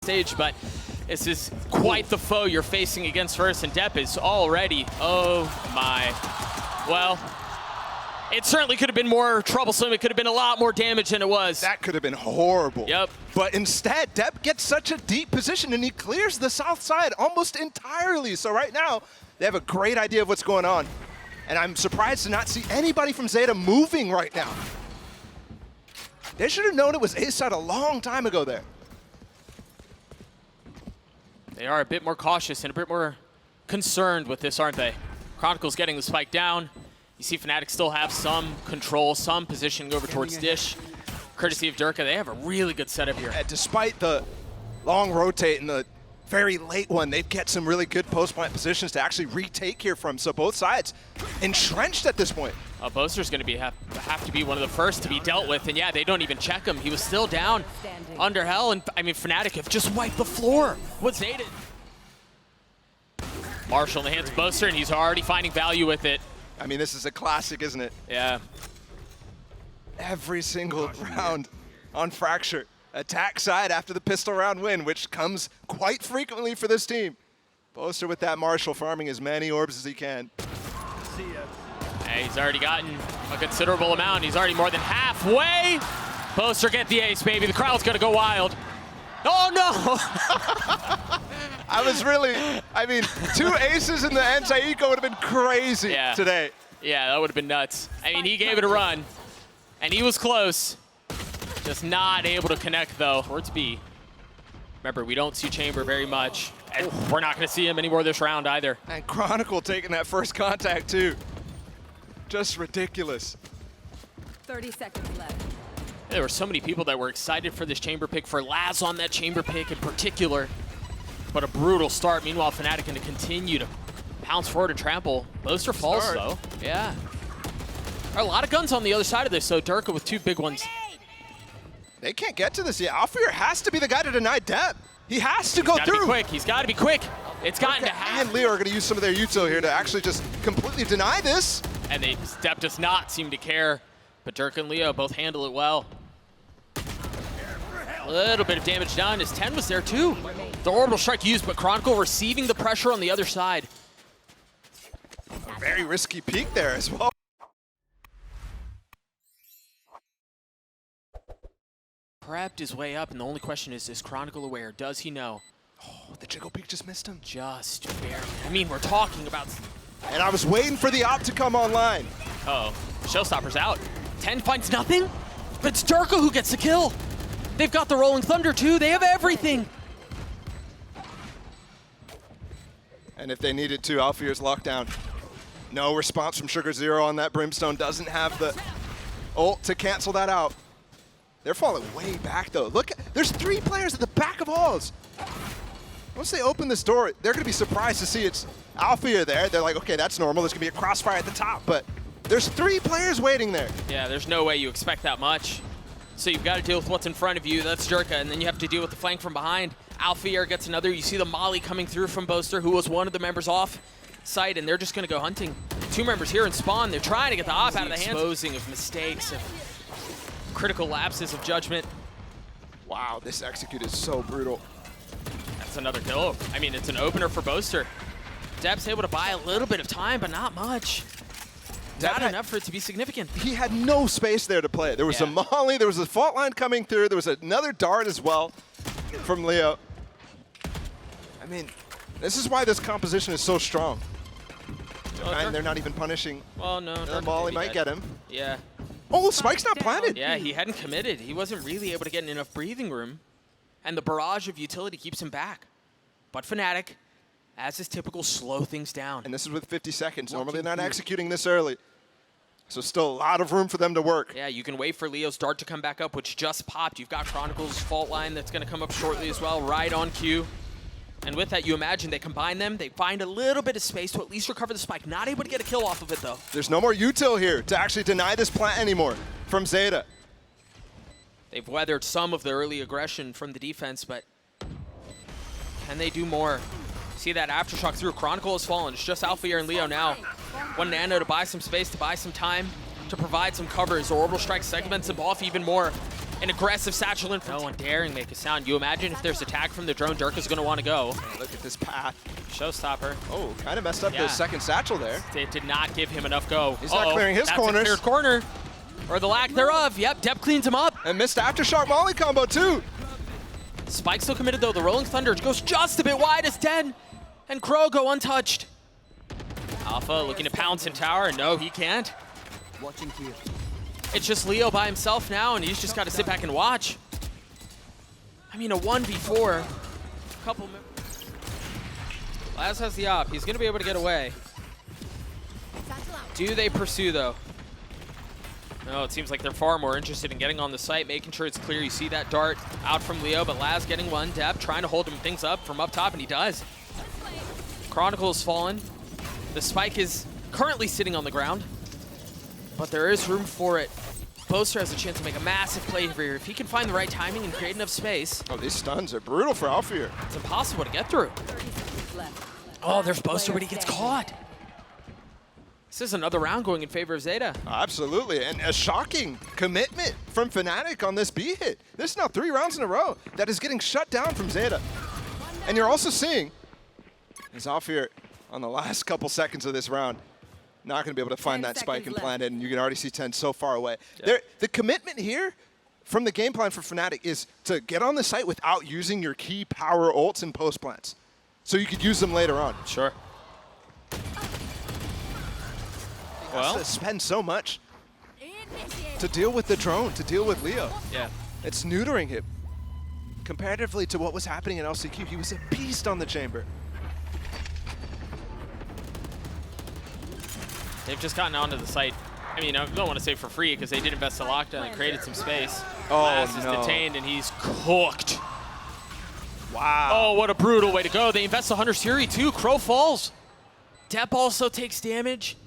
stage, but this is quite the foe you're facing against first, and Depp is already, oh my. Well, it certainly could have been more troublesome. It could have been a lot more damage than it was. That could have been horrible. Yep. But instead, Depp gets such a deep position, and he clears the south side almost entirely. So right now, they have a great idea of what's going on. And I'm surprised to not see anybody from Zeta moving right now. They should have known it was A side a long time ago there. They are a bit more cautious and a bit more concerned with this, aren't they? Chronicle's getting the spike down. You see FNATIC still have some control, some positioning over towards Dish. Courtesy of Derke, they have a really good setup here. Despite the long rotate and the very late one, they get some really good post-plant positions to actually retake here from. So both sides entrenched at this point. Boaster's going to have to be one of the first to be dealt with, and yeah, they don't even check him. He was still down under hell, and I mean, FNATIC have just wiped the floor. What's Zeta? Marshall in the hands of Boaster, and he's already finding value with it. I mean, this is a classic, isn't it? Yeah. Every single round on Fracture. Attack side after the pistol round win, which comes quite frequently for this team. Boaster with that Marshall farming as many orbs as he can. Hey, he's already gotten a considerable amount. He's already more than halfway. Boaster get the ace, baby. The crowd's gonna go wild. Oh no! I mean, 2 aces in the anti-eco would have been crazy today. Yeah, that would have been nuts. I mean, he gave it a run, and he was close. Just not able to connect, though. Towards B. Remember, we don't see Chamber very much, and we're not going to see him anymore this round either. And Chronicle taking that first contact, too. Just ridiculous. 30 seconds left. There were so many people that were excited for this Chamber pick, for Laz on that Chamber pick in particular. But a brutal start. Meanwhile, FNATIC going to continue to pounce forward and trample. Boaster falls, though. Yeah. There are a lot of guns on the other side of this, so Derke with 2 big ones. They can't get to this yet. Alfajer has to be the guy to deny Depp. He has to go through. Be quick. He's got to be quick. It's gotten to happen. And Leo are going to use some of their util here to actually just completely deny this. And Depp does not seem to care. But Derke and Leo both handle it well. A little bit of damage done as TENNN was there too. The orbital strike used, but Chronicle receiving the pressure on the other side. A very risky peek there as well. Prepped his way up, and the only question is Chronicle aware? Does he know? Oh, the jiggle peek just missed him. Just barely. I mean, we're talking about... And I was waiting for the op to come online. Uh-oh, Showstopper's out. TENNN finds nothing, but it's Derke who gets the kill. They've got the Rolling Thunder too. They have everything. And if they needed to, Alfajer's locked down. No response from Sugar Zero on that Brimstone. Doesn't have the ult to cancel that out. They're falling way back though. Look, there's 3 players at the back of halls. Once they open this door, they're gonna be surprised to see it's Alfajer there. They're like, okay, that's normal. There's gonna be a crossfire at the top, but there's 3 players waiting there. Yeah, there's no way you expect that much. So you've got to deal with what's in front of you. That's Derke, and then you have to deal with the flank from behind. Alfajer gets another. You see the molly coming through from Boaster, who was one of the members off site, and they're just going to go hunting. 2 members here in spawn. They're trying to get the op out of the hands. Exposing of mistakes, of critical lapses of judgment. Wow, this execute is so brutal. That's another kill. I mean, it's an opener for Boaster. Depp's able to buy a little bit of time, but not much. Not enough for it to be significant. He had no space there to play. There was a molly, there was a fault line coming through, there was another dart as well from Leo. I mean, this is why this composition is so strong. And they're not even punishing. Well, no. The molly might get him. Yeah. Oh, Spike's not planted. Yeah, he hadn't committed. He wasn't really able to get enough breathing room. And the barrage of utility keeps him back. But FNATIC, as is typical, slow things down. And this is with 50 seconds. Normally they're not executing this early. So still a lot of room for them to work. Yeah, you can wait for Leo's dart to come back up, which just popped. You've got Chronicle's fault line that's going to come up shortly as well, right on cue. And with that, you imagine they combine them. They find a little bit of space to at least recover the spike. Not able to get a kill off of it, though. There's no more util here to actually deny this plant anymore from Zeta. They've weathered some of the early aggression from the defense, but can they do more? See that aftershock through. Chronicle has fallen. It's just Alfajer and Leo now. 1 nano to buy some space, to buy some time, to to provide some cover as Orbital Strike segments him off even more. An aggressive satchel in. No one daring make a sound. You imagine if there's attack from the drone, Derke's going to want to go. Look at this path. Showstopper. Oh, kind of messed up the second satchel there. It did not give him enough go. He's not clearing his corners. A cleared corner. Or the lack thereof. Yep, Depp cleans him up. And missed Aftershock Molly combo too. Spike still committed though. The Rolling Thunder goes just a bit wide as TENNN and Crow go untouched. Alpha looking to pounce in tower. No, he can't. Watching here. It's just Leo by himself now, and he's just got to sit back and watch. I mean, a 1v4. Couple. Laz has the op. He's going to be able to get away. Do they pursue, though? No, it seems like they're far more interested in getting on the site, making sure it's clear. You see that dart out from Leo, but Laz getting one. Depp trying to hold him things up from up top, and he does. Chronicle has fallen. The spike is currently sitting on the ground, but there is room for it. Boaster has a chance to make a massive play here. If he can find the right timing and create enough space. Oh, these stuns are brutal for Alfajer. It's impossible to get through. Oh, there's Boaster, but he gets caught. This is another round going in favor of ZETA. Absolutely, and a shocking commitment from FNATIC on this B hit. This is now 3 rounds in a row that is getting shut down from ZETA. And you're also seeing, as Alfajer on the last couple seconds of this round, not going to be able to find that spike and plant it, and you can already see TENNN so far away. Yep. The commitment here from the game plan for FNATIC is to get on the site without using your key power ults and post plants, so you could use them later on. Sure. Well, to spend so much to deal with the drone, to deal with Leo. Yeah. It's neutering him. Comparatively to what was happening in LCQ, he was a beast on the chamber. They've just gotten onto the site. I mean, I don't want to say for free because they did invest a lockdown and created some space. Oh, Laz is detained and he's cooked. Wow. Oh, what a brutal way to go. They invest the Hunter Siri too. Crow falls. Depp also takes damage.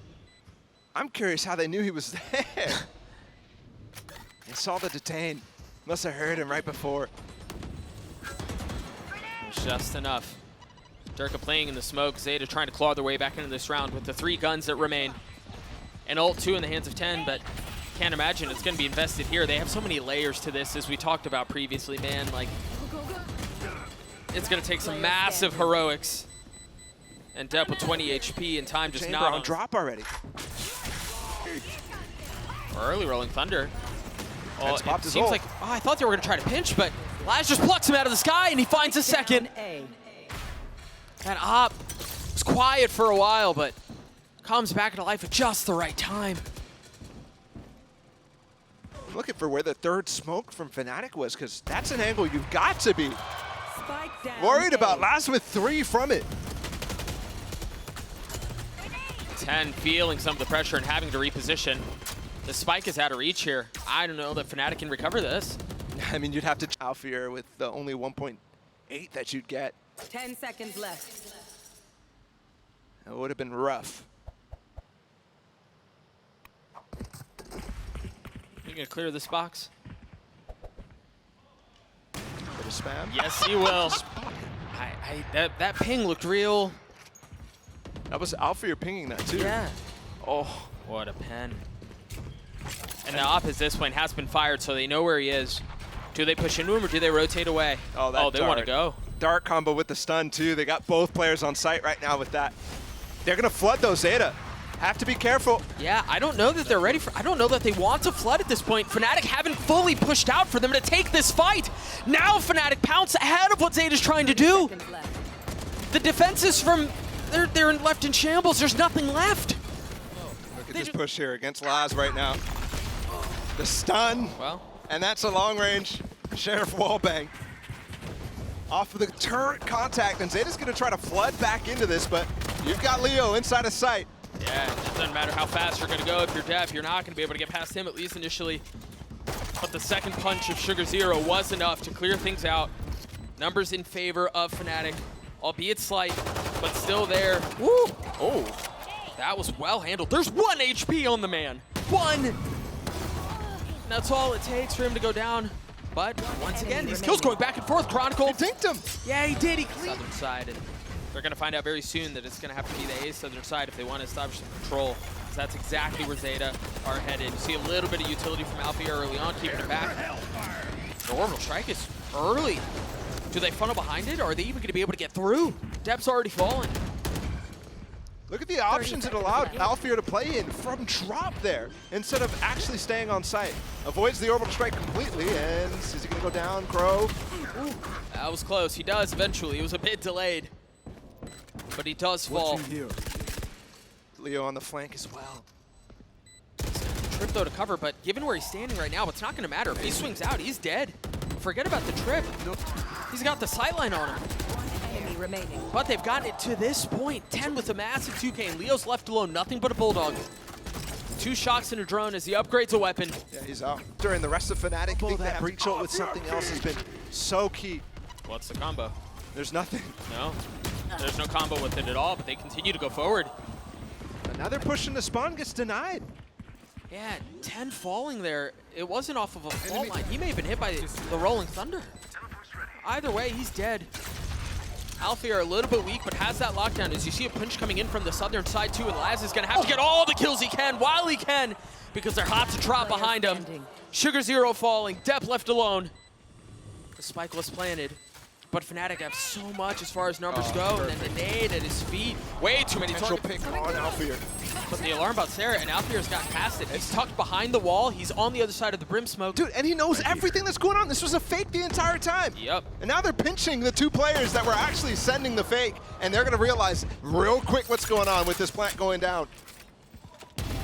I'm curious how they knew he was there. They saw the detain. Must have heard him right before. Just enough. Derke playing in the smoke. ZETA trying to claw their way back into this round with the 3 guns that remain. And ult 2 in the hands of TENNN, but can't imagine it's going to be invested here. They have so many layers to this, as we talked about previously, man. Like, it's going to take some massive heroics. And Depp with 20 HP and time just Chamber not on drop already. Early Rolling Thunder. Oh, it seems ult. like, I thought they were going to try to pinch, but Laz just plucks him out of the sky and he finds a second. That op was quiet for a while, but comes back to life at just the right time. I'm looking for where the third smoke from FNATIC was, because that's an angle you've got to be worried about. Last with 3 from it. TENNN feeling some of the pressure and having to reposition. The spike is out of reach here. I don't know that FNATIC can recover this. I mean, you'd have to Alfajer with the only 1.8 that you'd get. 10 seconds left. That would have been rough. You gonna clear this box? Bit of spam. Yes, he will. That ping looked real. That was Alfajer pinging that too. Yeah. Oh, what a pen. And the op at this point has been fired, so they know where he is. Do they push into him or do they rotate away? Oh, they want to go. Dart combo with the stun too. They got both players on site right now with that. They're gonna flood those ZETA. Have to be careful. Yeah, I don't know that they're ready for, I don't know that they want to flood at this point. FNATIC haven't fully pushed out for them to take this fight. Now FNATIC pounce ahead of what ZETA's trying to do. The defenses from, they're left in shambles. There's nothing left. Look at this push here against Laz right now. The stun, well, and that's a long range Sheriff wallbang. Off of the turret contact, and ZETA's gonna try to flood back into this, but you've got Leo inside of sight. Yeah, it doesn't matter how fast you're gonna go. If you're Depp, you're not gonna be able to get past him, at least initially. But the second punch of Sugar Zero was enough to clear things out. Numbers in favor of FNATIC, albeit slight, but still there. Woo! Oh, that was well handled. There's 1 HP on the man. 1! And that's all it takes for him to go down. But once again, these kills going back and forth. Chronicle Dinked him. Yeah, he did. He cleaned Southern side, and they're going to find out very soon that it's going to have to be the A Southern side if they want to establish some control. that's exactly where Zeta are headed. You see a little bit of utility from Alfajer early on, keeping it back. The orbital strike is early. Do they funnel behind it, or are they even going to be able to get through? Dep's already fallen. Look at the options it allowed Alfajer to play in from drop there, instead of actually staying on site. Avoids the orbital strike completely, and is he going to go down, Crow? Ooh, that was close. He does eventually. It was a bit delayed, but he does fall. Leo on the flank as well. Trip though to cover, but given where he's standing right now, it's not going to matter. If he swings out, he's dead. Forget about the trip. He's got the sightline on him. Enemy remaining. But they've gotten it to this point. TENNN with a massive 2K, and Leo's left alone. Nothing but a Bulldog. 2 shocks and a drone as he upgrades a weapon. Yeah, he's out. During the rest of FNATIC, I think that breach ult with something else has been so key. What's the combo? There's nothing. No. There's no combo with it at all, but they continue to go forward. Another push into spawn gets denied. Yeah, 10 falling there. It wasn't off of a fault line. He may have been hit by the Rolling Thunder. Either way, he's dead. Alfajer a little bit weak, but has that lockdown. As you see a punch coming in from the southern side too, and Laz is going to have to get all the kills he can while he can, because they're hot to trot behind him. Sugar Zero falling, Dep left alone. The spike was planted, but FNATIC have so much as far as numbers go, and then the nade at his feet. Way too many Potential targets. pick on Alfajer. But the alarm about Sarah, and Alfajer's got past it. He's tucked behind the wall. He's on the other side of the brim smoke. Dude, and he knows everything that's going on. This was a fake the entire time. Yep. And now they're pinching the 2 players that were actually sending the fake, and they're going to realize real quick what's going on with this plant going down.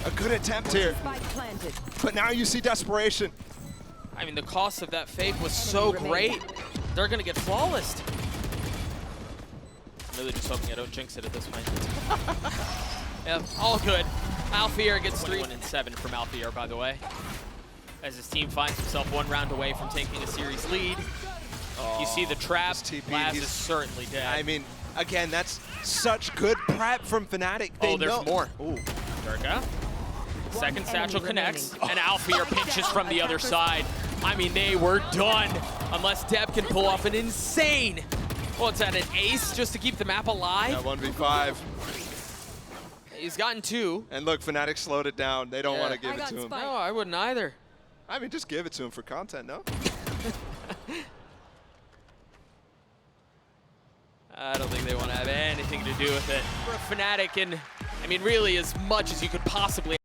A good attempt here, Spike planted. but now you see desperation. I mean, the cost of that fake was so great. They're going to get flawless. I'm really just hoping I don't jinx it at this point. Yeah, all good. Alfajer gets 3 and 7 from Alfajer, by the way, as his team finds himself 1 round away from taking a series lead. You see the trap. Laz is certainly dead. I mean, again, that's such good prep from FNATIC. They there's know. more. Ooh. Derke. Second satchel enemy connects, remaining. and Alfajer pinches from the other side. I mean, they were done, unless Dep can pull off an insane, what's that, an ace, just to keep the map alive? That 1v5. He's gotten 2. And look, FNATIC slowed it down. They don't Yeah. want to give I it got to him. spiked. No, I wouldn't either. I mean, just give it to him for content, no? I don't think they want to have anything to do with it. For a FNATIC, and I mean, really as much as you could possibly